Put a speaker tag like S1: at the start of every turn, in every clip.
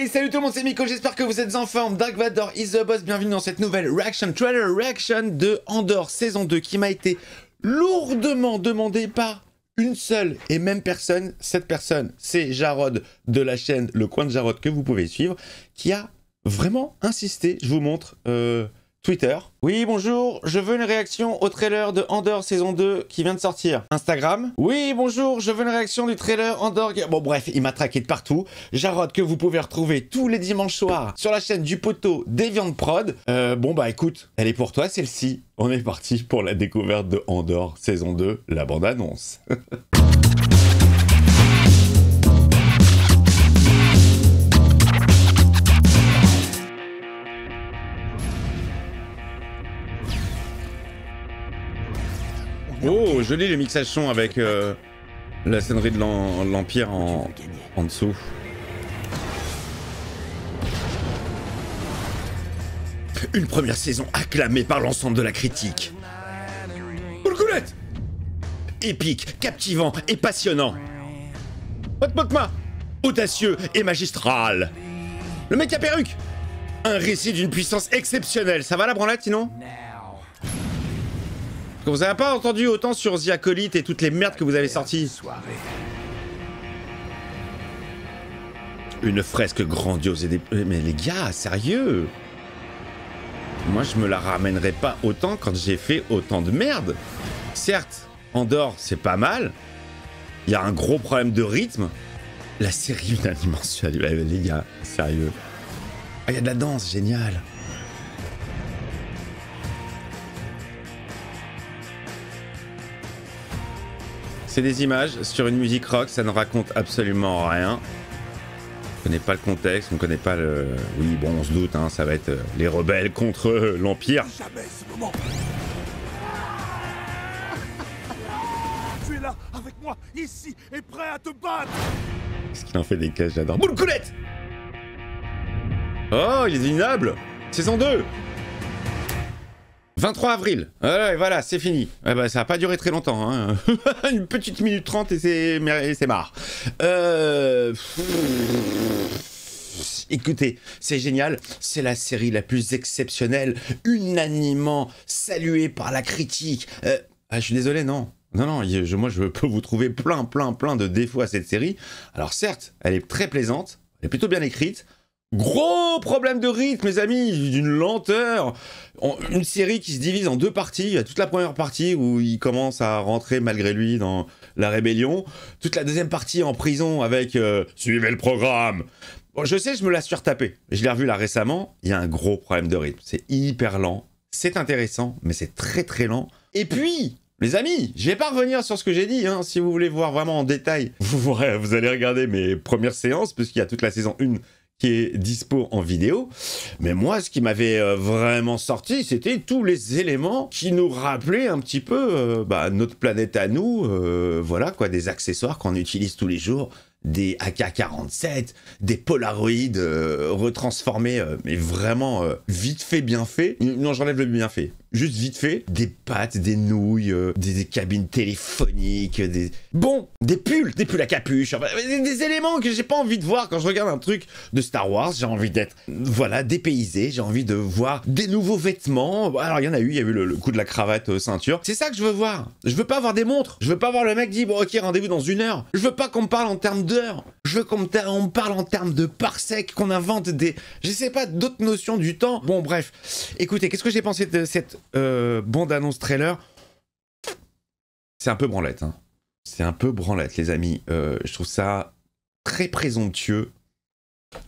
S1: Hey, salut tout le monde, c'est Miko, j'espère que vous êtes en forme. Dark Vador is the boss, bienvenue dans cette nouvelle trailer reaction de Andor saison 2 qui m'a été lourdement demandée par une seule et même personne. Cette personne, c'est Jarod de la chaîne Le Coin de Jarod que vous pouvez suivre, qui a vraiment insisté. Je vous montre Twitter. Oui, bonjour, je veux une réaction au trailer de Andor saison 2 qui vient de sortir. Instagram. Oui, bonjour, je veux une réaction du trailer Andor... Bon, bref, il m'a traqué de partout. Jarod que vous pouvez retrouver tous les dimanches soirs sur la chaîne du poteau Deviant Prod. Bon, bah écoute, elle est pour toi celle-ci. On est parti pour la découverte de Andor saison 2, la bande-annonce. Oh, joli le mixage son avec la scénerie de l'Empire en dessous. Une première saison acclamée par l'ensemble de la critique. Boulgoulette! Épique, captivant et passionnant. Potma! Audacieux et magistral. Le mec à perruque! Un récit d'une puissance exceptionnelle. Ça va la branlette sinon? Vous avez pas entendu autant sur The Acolyte et toutes les merdes que vous avez sorties. Une fresque grandiose et des... Mais les gars, sérieux? Moi, je me la ramènerai pas autant quand j'ai fait autant de merde. Certes, Andor, c'est pas mal. Il y a un gros problème de rythme. La série unidimensionnelle, les gars, sérieux. Ah, il y a de la danse, génial. C'est des images sur une musique rock, ça ne raconte absolument rien. On connaît pas le contexte, on connaît pas le... Oui, bon, on se doute, hein, ça va être les rebelles contre l'Empire.
S2: Jamais ce moment. Tu es là, avec moi, ici, et prêt à te battre.
S1: Qu'est-ce qu'il en fait des cages, j'adore. Boulgoulette! Oh, il est ignoble! Saison 2! 23 avril, voilà, c'est fini. Bah, ça n'a pas duré très longtemps, hein. Une petite minute 30 et c'est marre. Écoutez, c'est génial, c'est la série la plus exceptionnelle, unanimement saluée par la critique. Je suis désolé, non. Non, moi je peux vous trouver plein de défauts à cette série. Alors certes, elle est très plaisante, elle est plutôt bien écrite. Gros problème de rythme, mes amis, d'une lenteur. Une série qui se divise en deux parties. Il y a toute la première partie où il commence à rentrer malgré lui dans la rébellion. Toute la deuxième partie en prison avec suivez le programme. Bon, je sais, je me la suis retapé. Je l'ai revu là récemment. Il y a un gros problème de rythme. C'est hyper lent. C'est intéressant, mais c'est très lent. Et puis... Les amis, je vais pas revenir sur ce que j'ai dit, hein. Si vous voulez voir vraiment en détail, vous allez regarder mes premières séances, puisqu'il y a toute la saison 1 qui est dispo en vidéo. Mais moi, ce qui m'avait vraiment sorti, c'était tous les éléments qui nous rappelaient un petit peu notre planète à nous, voilà quoi, des accessoires qu'on utilise tous les jours, des AK-47, des Polaroids retransformés, mais vraiment vite fait, bien fait. Non, j'enlève le bien fait. Juste vite fait, des pattes, des nouilles, des cabines téléphoniques, des pulls à capuche, enfin, des éléments que j'ai pas envie de voir quand je regarde un truc de Star Wars. J'ai envie d'être, voilà, dépaysé, j'ai envie de voir des nouveaux vêtements. Alors il y a eu le coup de la cravate ceinture. C'est ça que je veux voir. Je veux pas avoir des montres. Je veux pas voir le mec dire bon ok, rendez-vous dans 1 heure. Je veux pas qu'on me parle en termes d'heures. Je veux qu'on me parle en termes de parsec, qu'on invente des, je sais pas, d'autres notions du temps. Bon bref, écoutez, qu'est-ce que j'ai pensé de cette bande-annonce trailer? C'est un peu branlette, hein. C'est un peu branlette, les amis. Je trouve ça très présomptueux.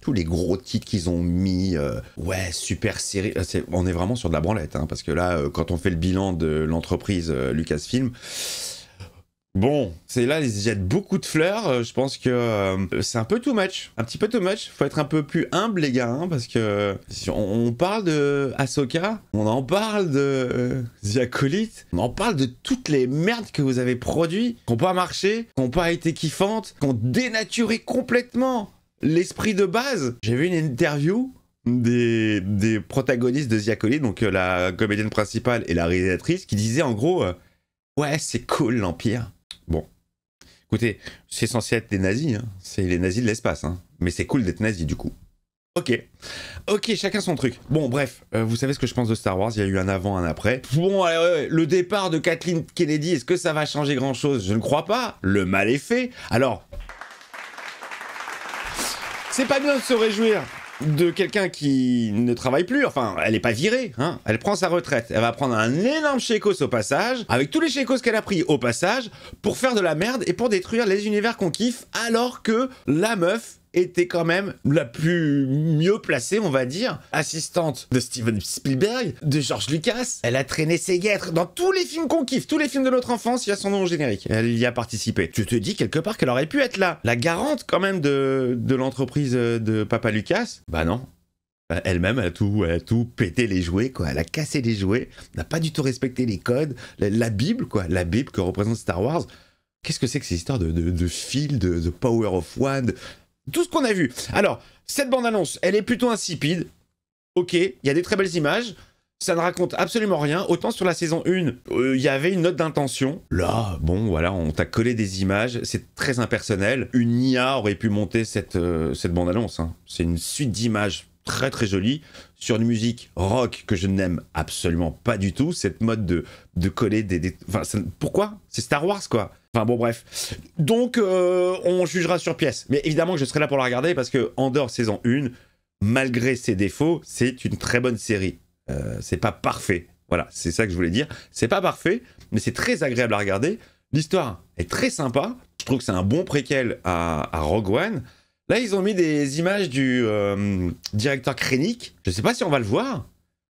S1: Tous les gros titres qu'ils ont mis, ouais, super série. On est vraiment sur de la branlette, hein, parce que là, quand on fait le bilan de l'entreprise Lucasfilm, bon, c'est là, ils jettent beaucoup de fleurs. Je pense que c'est un peu too much. Un petit peu too much. Faut être un peu plus humble, les gars, hein, parce que si on parle de Ahsoka, on en parle de The Acolyte, on en parle de toutes les merdes que vous avez produites, qui n'ont pas marché, qui n'ont pas été kiffantes, qui ont dénaturé complètement l'esprit de base. J'ai vu une interview des protagonistes de The Acolyte, donc la comédienne principale et la réalisatrice, qui disaient en gros ouais, c'est cool l'Empire. Bon, écoutez, c'est censé être des nazis, hein. C'est les nazis de l'espace, hein. Mais c'est cool d'être nazi du coup. Ok. Ok, chacun son truc. Bon, bref, vous savez ce que je pense de Star Wars, il y a eu un avant, un après. Bon, ouais, le départ de Kathleen Kennedy, est-ce que ça va changer grand-chose? Je ne crois pas. Le mal est fait. Alors, c'est pas bien de se réjouir de quelqu'un qui ne travaille plus, enfin, elle est pas virée, hein, elle prend sa retraite, elle va prendre un énorme chécos au passage, avec tous les chécos qu'elle a pris au passage, pour faire de la merde et pour détruire les univers qu'on kiffe, alors que la meuf était quand même la plus mieux placée, on va dire, assistante de Steven Spielberg, de George Lucas. Elle a traîné ses guêtres dans tous les films qu'on kiffe, tous les films de notre enfance, il y a son nom au générique. Elle y a participé. Tu te dis quelque part qu'elle aurait pu être là, la garante quand même de l'entreprise de Papa Lucas. Bah non. Elle-même, elle a tout pété les jouets, quoi. Elle a cassé les jouets, n'a pas du tout respecté les codes, la Bible, quoi. La Bible que représente Star Wars. Qu'est-ce que c'est que ces histoires de fil, de Power of One, tout ce qu'on a vu. Alors, cette bande-annonce, elle est plutôt insipide. Ok, il y a des très belles images. Ça ne raconte absolument rien. Autant sur la saison 1, il y avait une note d'intention. Là, bon, voilà, on t'a collé des images. C'est très impersonnel. Une IA aurait pu monter cette bande-annonce. Hein. C'est une suite d'images très très jolie sur une musique rock que je n'aime absolument pas du tout. Cette mode de coller des... Enfin, pourquoi? C'est Star Wars, quoi. Enfin bon, bref. Donc, on jugera sur pièce. Mais évidemment que je serai là pour la regarder parce que Andor saison 1, malgré ses défauts, c'est une très bonne série. C'est pas parfait. Voilà, c'est ça que je voulais dire. C'est pas parfait, mais c'est très agréable à regarder. L'histoire est très sympa. Je trouve que c'est un bon préquel à Rogue One. Là, ils ont mis des images du directeur Krennic. Je sais pas si on va le voir.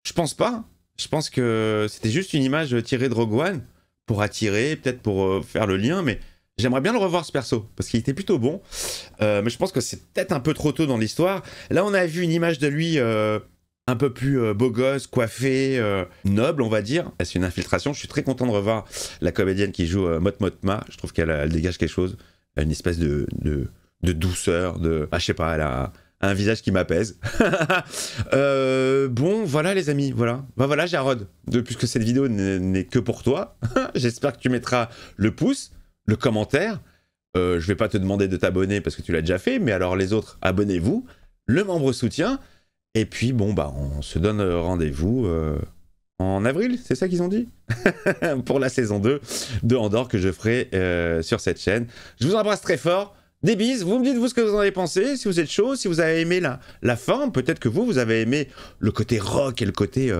S1: Je pense pas. Je pense que c'était juste une image tirée de Rogue One pour attirer, peut-être pour faire le lien, mais j'aimerais bien le revoir ce perso, parce qu'il était plutôt bon. Mais je pense que c'est peut-être un peu trop tôt dans l'histoire. Là, on a vu une image de lui un peu plus beau gosse, coiffé, noble, on va dire. C'est une infiltration. Je suis très content de revoir la comédienne qui joue Mot Motma. Je trouve qu'elle dégage quelque chose. Une espèce de douceur, je sais pas, elle a un visage qui m'apaise. Bon, voilà les amis, voilà. Bah voilà, Jarod, puisque cette vidéo n'est que pour toi, j'espère que tu mettras le pouce, le commentaire. Je vais pas te demander de t'abonner parce que tu l'as déjà fait, mais alors les autres, abonnez-vous, le membre soutien, et puis bon, bah on se donne rendez-vous en avril, c'est ça qu'ils ont dit pour la saison 2 de Andor que je ferai sur cette chaîne. Je vous embrasse très fort. Des bises, vous me dites vous ce que vous en avez pensé, si vous êtes chaud, si vous avez aimé la forme, peut-être que vous avez aimé le côté rock et le côté,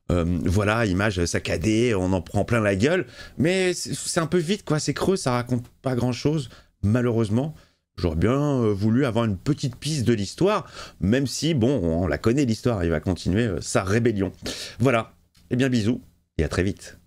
S1: voilà, image saccadée, on en prend plein la gueule, mais c'est un peu vite, quoi, c'est creux, ça raconte pas grand-chose, malheureusement. J'aurais bien voulu avoir une petite piste de l'histoire, même si, bon, on la connaît l'histoire, il va continuer sa rébellion. Voilà, eh bien bisous, et à très vite.